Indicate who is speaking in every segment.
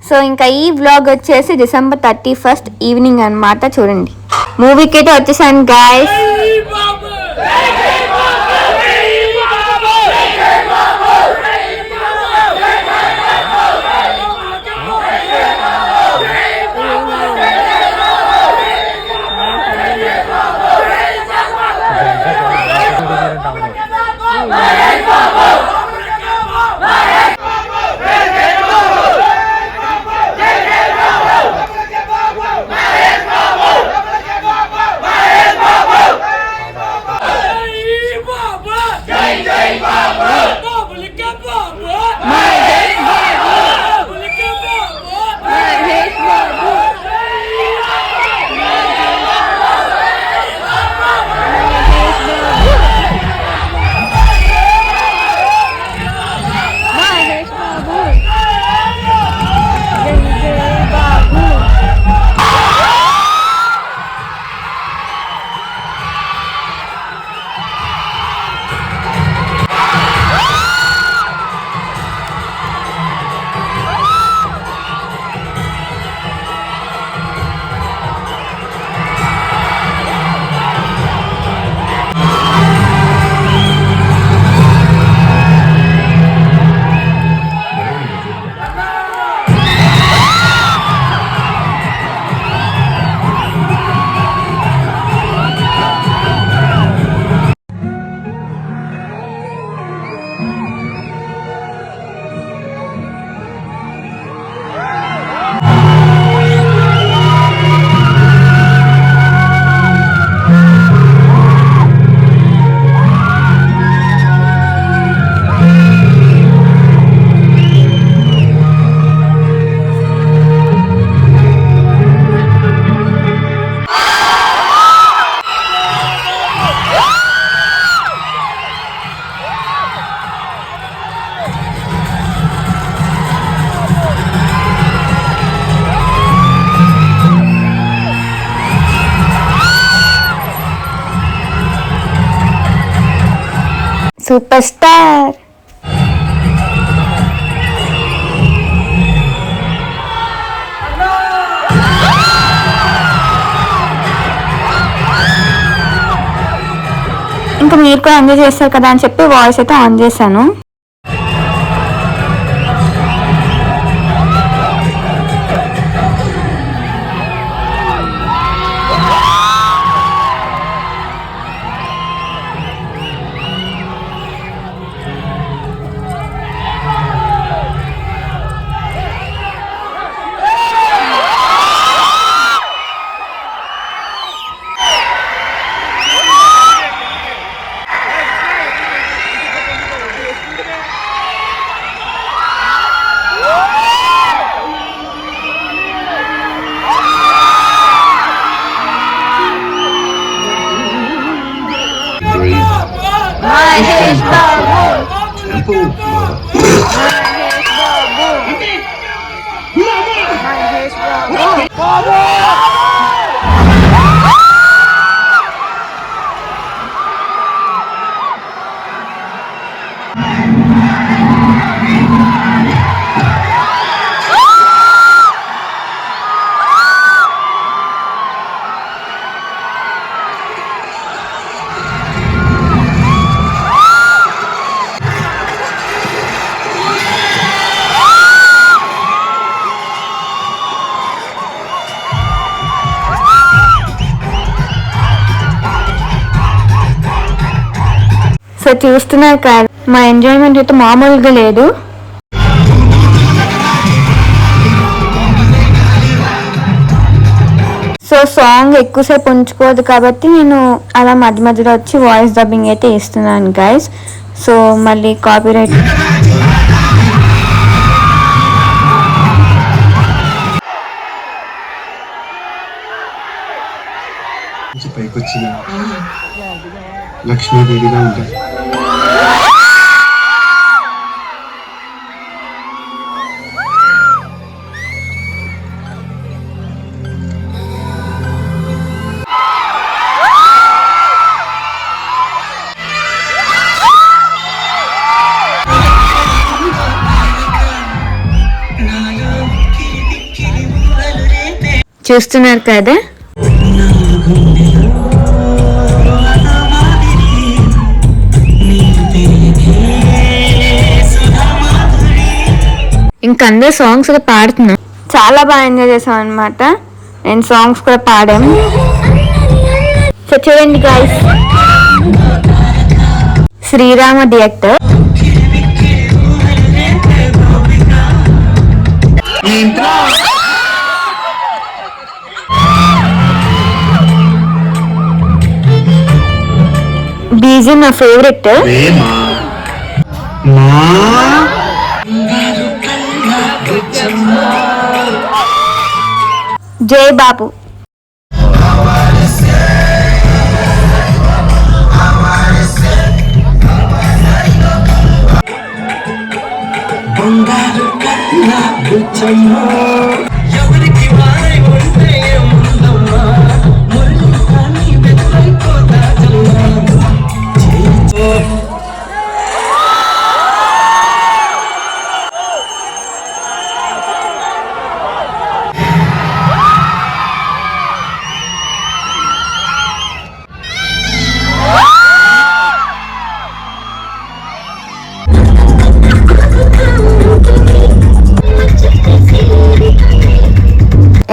Speaker 1: So ఇంకా ఈ vlog వచ్చేసి December 31st ఈవినింగ్ అనమాట. చూడండి, మూవీకి అయితే వచ్చేసాను గైస్. Super star. ఇంకా మీరు కూడా ఎంజాయ్ చేస్తారు కదా అని చెప్పి వాయిస్ అయితే ఆన్ చేశాను.
Speaker 2: మహేష్ బాబు మహేష్ బాబు
Speaker 1: సో చూస్తున్నారు కదా, మా ఎంజాయ్మెంట్ అయితే మామూలుగా లేదు. సో సాంగ్ ఎక్కువసేపు ఉంచుకోదు కాబట్టి నేను అలా మధ్య మధ్యలో వచ్చి వాయిస్ డబ్బింగ్ అయితే ఇస్తున్నాను గైస్. సో మళ్ళీ కాపీరైట్
Speaker 3: పైకొచ్చిన లక్ష్మీదేవిగా ఉంటారు.
Speaker 1: చూస్తున్నారు కదా. ఇంకా అందరు సాంగ్స్ కూడా పాడుతున్నాం. చాలా బాగా ఎంజాయ్ చేసాం అనమాట. నేను సాంగ్స్ కూడా పాడాము. సో చూడండి గైస్, శ్రీరామ డైరెక్టర్. బీజీ నా ఫేవరెట్. జై బాబు.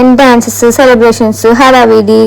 Speaker 1: అండ్ డాన్సెస్, సెలబ్రేషన్స్, హడావిడి.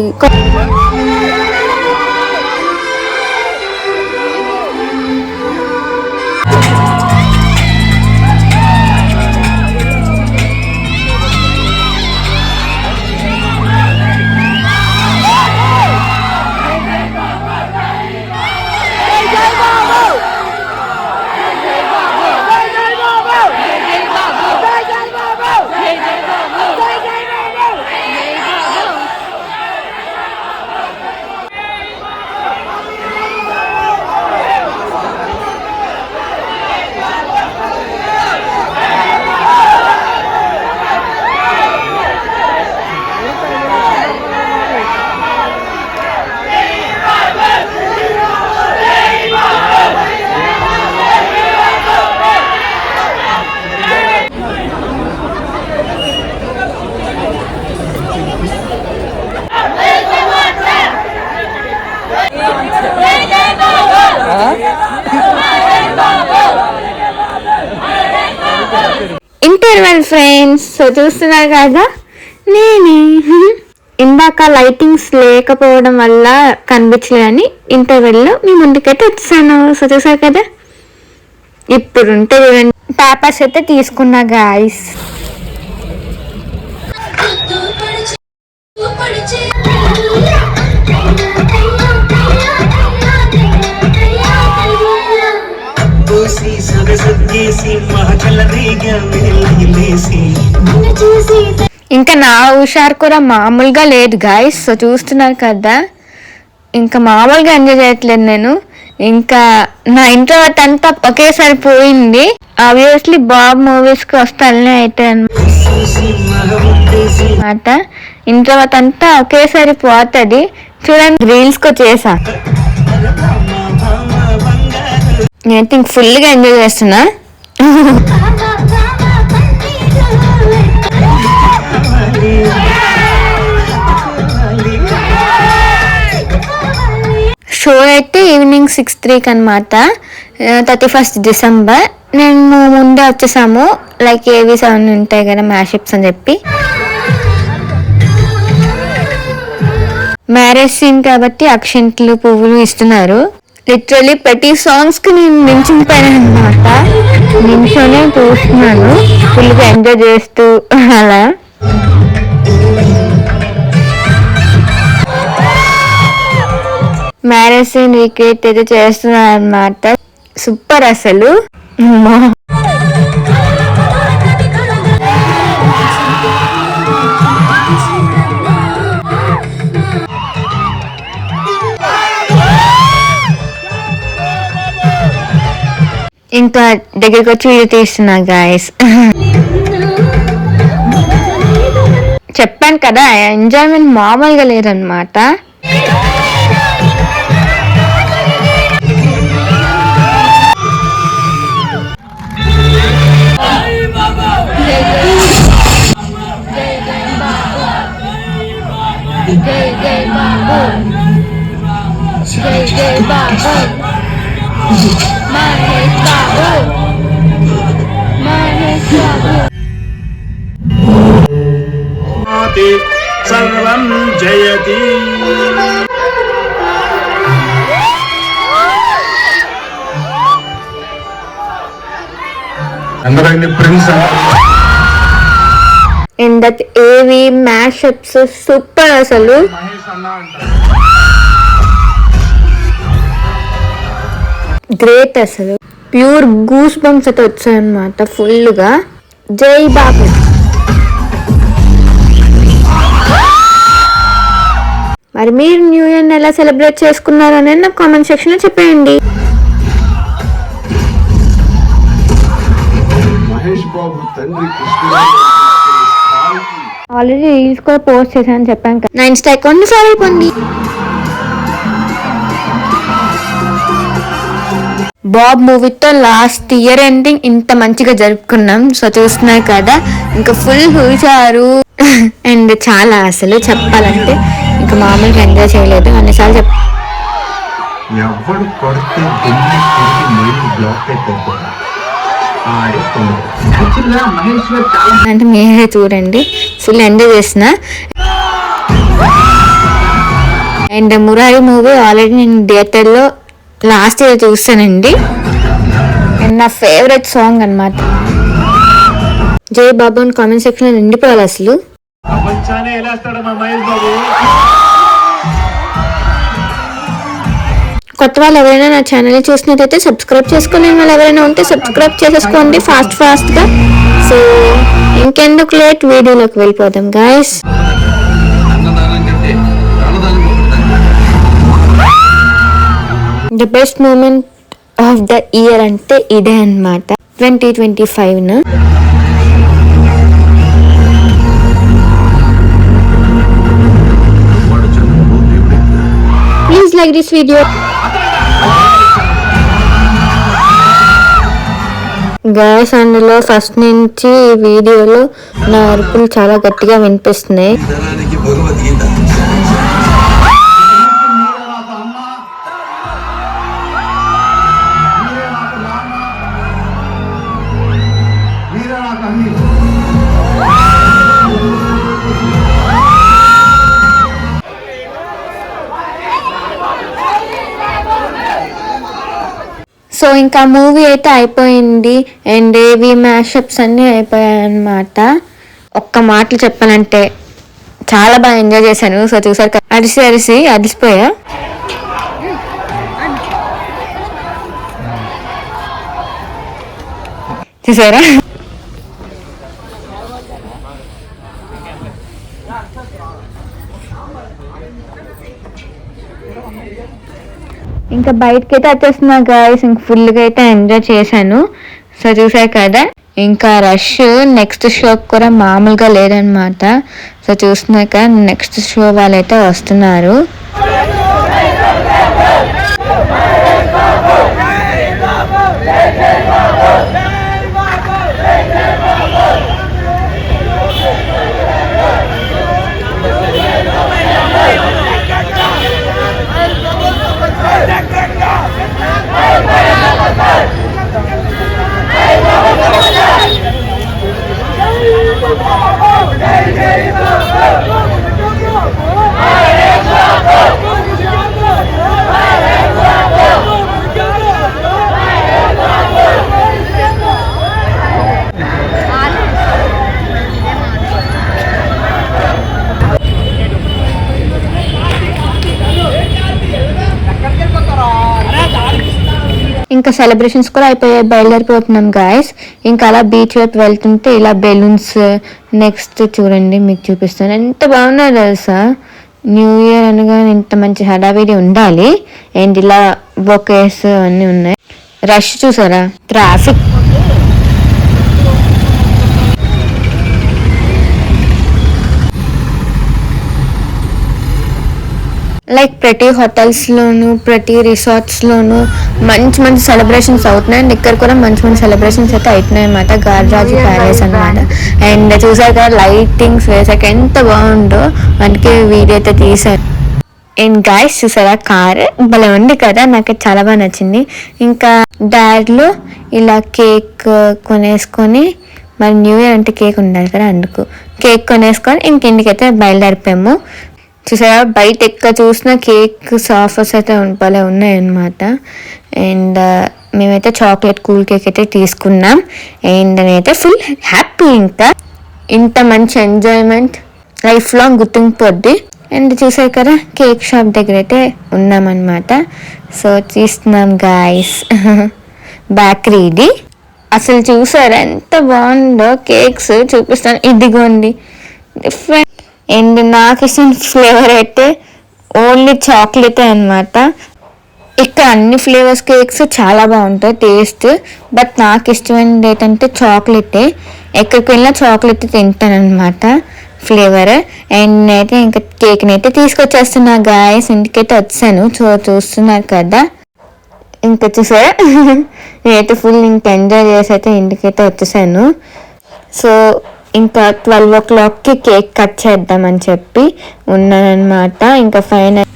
Speaker 1: Interval friends. సో చూస్తున్నారు కదా, నేనే ఇందాక లైటింగ్స్ లేకపోవడం వల్ల కనిపించలేదని ఇంటర్వెల్లో మీ ముందుకైతే వచ్చాను. సో చూసారు కదా, ఇప్పుడు ఉంటే పేపర్స్ అయితే తీసుకున్నా గాయస్. ఇంకా నా హుషారు కూడా మామూలుగా లేదు గాయస్. సో చూస్తున్నారు కదా, ఇంకా మామూలుగా ఎంజాయ్ చేయట్లేదు నేను. ఇంకా నా ఇంట్రోవర్ట్ అంతా ఒకేసారి పోయింది. ఆబ్వియస్లీ బాబ్ మూవీస్కి వస్తానే అయితే అన్నమాట. ఇంట్రోవర్ట్ అంతా ఒకేసారి పోతుంది. చూడండి, రీల్స్కి వచ్చేసా. నేను థింక్ ఫుల్గా ఎంజాయ్ చేస్తున్నా. షో అయితే ఈవినింగ్ 6:03 అనమాట. 31st December. నేను ముందే వచ్చేసాము, లైక్ ఏవి 7 ఉంటాయి కదా మ్యాషిప్స్ అని చెప్పి. మ్యారేజ్ సీన్ కాబట్టి అక్షంతలు, పువ్వులు ఇస్తున్నారు. లిటరలీ ప్రతి సాంగ్స్ కి నేను నించుకుపోయాను అనమాట. నించోనే చూస్తున్నాను, ఫుల్గా ఎంజాయ్ చేస్తూ అలా. మ్యారేజ్ సీన్ రీక్రియేట్ అయితే చేస్తున్నాను అనమాట. సూపర్ అసలు. ఇంకా దగ్గరికి వచ్చి వీడియో తీస్తున్నా గాయస్. చెప్పాను కదా, ఎంజాయ్మెంట్ మామూలుగా లేదనమాట. మహేష్ బాబు మహేష్ బాబు
Speaker 4: సర్వం జయతి.
Speaker 3: అందరండి ప్రిన్స్
Speaker 1: అండ్ దట్ ఏవి మ్యాషప్స్ సూపర్ అసలు. గ్రేట్ అసలు ప్యూర్ గూస్ బంప్స్ అయితే వచ్చాయన్నమాట ఫుల్గా. జై బాబు. మరి మీరు న్యూ ఇయర్ ఎలా సెలబ్రేట్ చేసుకున్నారు అనేది నాకు కామెంట్ సెక్షన్ లో చెప్పేయండి.
Speaker 3: మహేష్ బాబు తండ్రి
Speaker 1: ఆల్రెడీ రీల్స్ కూడా పోస్ట్ చేశానని చెప్పాను కదా, నా ఇన్స్టా అకౌంట్ ఫాలో అయిపోండి. బాబ్ మూవీతో లాస్ట్ ఇయర్ ఎండింగ్ ఇంత మంచిగా జరుపుకున్నాం. సో చూస్తున్నాయి కదా, ఇంకా ఫుల్ హుషారు అండ్ చాలా అసలు చెప్పాలంటే ఇంకా మామూలుగా ఎంజాయ్ చేయలేదు అన్నిసార్లు
Speaker 3: ఎవడు కొడితే ఢిల్లీ తిరిగి మైండ్ బ్లాక్ అయిపోతుంది.
Speaker 1: అంటే మీరే చూడండి, ఫుల్ ఎంజాయ్ చేసిన. అండ్ మురారి మూవీ ఆల్రెడీ నేను థియేటర్లో లాస్ట్ ఇయర్ చూస్తానండి. అండ్ నా ఫేవరెట్ సాంగ్ అన్నమాట. జై బాబు అని కామెంట్ సెక్షన్ లో నిండిపోవాలి అసలు.
Speaker 4: ప్రపంచాన్ని వెళ్ళేస్తాడు మా మహేష్ బాబు.
Speaker 1: కొత్త వాళ్ళు ఎవరైనా నా ఛానల్ని చూసినట్టయితే సబ్స్క్రైబ్ చేసుకోలేని వాళ్ళు ఎవరైనా ఉంటే సబ్స్క్రైబ్ చేసేసుకోండి ఫాస్ట్గా. సో ఇంకెందుకు లేట్, వీడియోలోకి వెళ్ళిపోదాం guys. The best moment of the year అంటే ఇదే అన్నమాట 2025. Please like this video. Guys అందులో ఫస్ట్ నుంచి ఈ వీడియోలో నా అరుపులు చాలా గట్టిగా వినిపిస్తున్నాయి. సో ఇంకా మూవీ అయితే అయిపోయింది అండ్ ఏవి మ్యాషప్స్ అన్నీ అయిపోయాయి అన్నమాట. ఒక్క మాటలు చెప్పాలంటే చాలా బాగా ఎంజాయ్ చేశాను. సో చూసారు, అరిసి అరిసిపోయా. చూసారా, ఇంకా బయటకైతే వచ్చేస్తున్నా గాయస్. ఇంక ఫుల్గా అయితే ఎంజాయ్ చేశాను. సో చూసారు కదా, ఇంకా రష్ నెక్స్ట్ షోకి కూడా మామూలుగా లేదనమాట. సో చూస్తున్నారు కదా, నెక్స్ట్ షో వాళ్ళైతే వస్తున్నారు. ఇంకా సెలబ్రేషన్స్ కూడా అయిపోయాయి, బయలుదేరిపోతున్నాం గాయస్. ఇంకా అలా బీచ్ వైపు వెళ్తుంటే ఇలా బెలూన్స్ నెక్స్ట్ చూడండి, మీకు చూపిస్తాను. ఎంత బాగున్నాయి తెలుసా, న్యూ ఇయర్ అనగానే ఇంత మంచి హడావిడి ఉండాలి. అండ్ ఇలా బొకేస్ అన్నీ ఉన్నాయి. రష్ చూసారా, ట్రాఫిక్. లైక్ ప్రతి హోటల్స్లోను ప్రతి రిసార్ట్స్లోను మంచి మంచి సెలబ్రేషన్స్ అవుతున్నాయి. అండ్ ఇక్కడ కూడా మంచి మంచి సెలబ్రేషన్స్ అయితే అవుతున్నాయి అన్నమాట. గార్రాజు ప్యాలెస్ అన్నమాట. అండ్ చూసారు కదా, లైటింగ్స్ వేసాక ఎంత బాగుందో, అందుకే వీడియో అయితే తీసాను. అండ్ గాయస్ చూసారా కార్ భలే ఉంది కదా, నాకు చాలా బాగా నచ్చింది. ఇంకా డాడ్లో ఇలా కేక్ కొనేసుకొని, మరి న్యూ ఇయర్ అంటే కేక్ ఉండాలి కదా, అందుకు కేక్ కొనేసుకొని ఇంటికైతే బయలుదేరిపోయాము. చూసారా బయట ఎక్కడ చూసిన కేక్ ఆఫర్స్ అయితే భలే ఉన్నాయన్నమాట. అండ్ మేమైతే చాక్లెట్ కూల్ కేక్ అయితే తీసుకున్నాం. అండ్ నేనైతే ఫుల్ హ్యాపీ. ఇంకా ఇంత మంచి ఎంజాయ్మెంట్ లైఫ్ లాంగ్ గుర్తుండిపోద్ది. అండ్ చూసారు కదా కేక్ షాప్ దగ్గర అయితే ఉన్నామన్నమాట. సో తీస్తున్నాం గాయస్ బేకరీది. అసలు చూసారా ఎంత బాగుందో కేక్స్, చూపిస్తాను ఇదిగోండి డిఫరెంట్. అండ్ నాకు ఇష్టం ఫ్లేవర్ అయితే ఓన్లీ చాక్లెటే అనమాట. ఇక్కడ అన్ని ఫ్లేవర్స్ కేక్స్ చాలా బాగుంటాయి టేస్ట్, బట్ నాకు ఇష్టమైనది ఏంటంటే చాక్లెటే. ఎక్కడికి వెళ్ళినా చాక్లెట్ తింటాను అనమాట ఫ్లేవర్. అండ్ నేనైతే ఇంకా కేక్ని అయితే తీసుకొచ్చేస్తున్నా గాయస్, ఇంటికైతే వచ్చాను. సో చూస్తున్నారు కదా, ఇంకా చూసారా నేనైతే ఫుల్ ఇంకా ఎంజాయ్ చేసి అయితే ఇంటికైతే వచ్చేసాను. సో ఇంకా 12 o'clockకి కేక్ కట్ చేద్దామని చెప్పి ఉన్నానమాట. ఇంకా ఫైనల్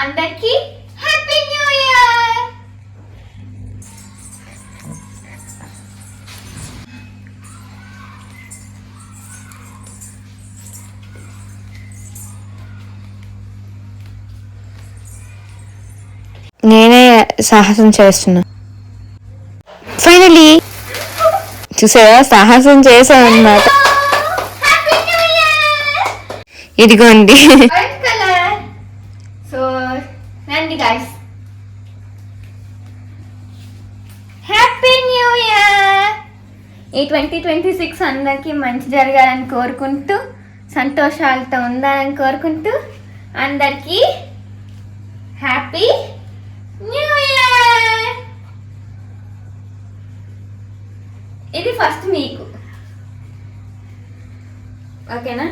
Speaker 1: అందరికి హ్యాపీ న్యూ ఇయర్. నేనే సాహసం చేస్తున్నా. ఫైనలీ చూసారా సాహసం చేశాను అన్నమాట. ఇదిగోండి. సో రండి గాయ్స్, హ్యాపీ న్యూ ఇయర్. ఈ 2026 అందరికీ మంచి జరగాలని కోరుకుంటూ, సంతోషాలతో ఉండాలని కోరుకుంటూ అందరికీ హ్యాపీ న్యూ ఇయర్. ఇది ఫస్ట్ మీకు, ఓకేనా?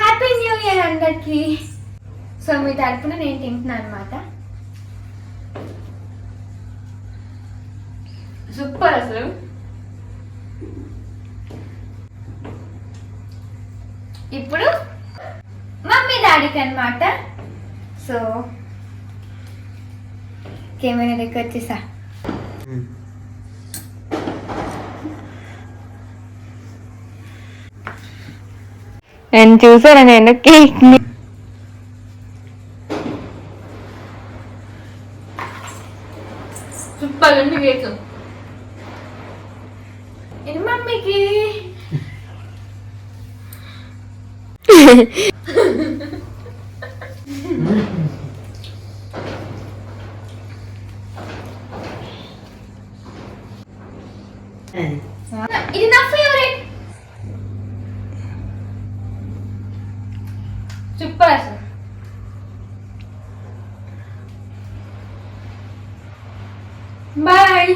Speaker 1: హ్యాపీ న్యూ ఇయర్ అందరికి. సో మీ తరపున నేను తింటున్నాను అనమాట. సూపర్ అసలు. ఇప్పుడు మమ్మీ డాడీకి అనమాట. సో కెమెరా దగ్గర వచ్చేసా. నేను చూసాను నేను కేక్ ని. సూపర్ ఉంది కేక్. ఇది మమ్మీకి. ఇది నా ఫేవరెట్. సూపర్ అసలు. బాయ్.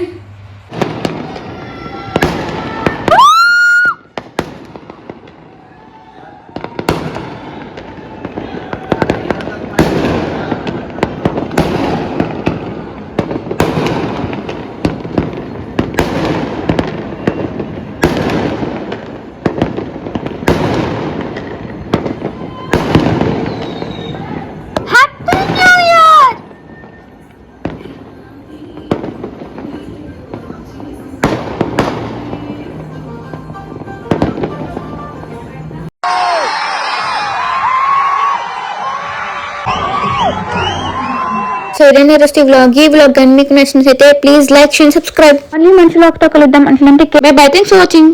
Speaker 1: సో ఇదే రెస్ట్ వ్లాగ్. ఈ వ్లాగ్ కానీ మీకు నచ్చినట్లయితే ప్లీజ్ లైక్, షేర్, సబ్స్క్రైబ్. మళ్ళీ మంచి వ్లాగ్ తో కలుద్దాం. అంటే by by. Thanks for watching.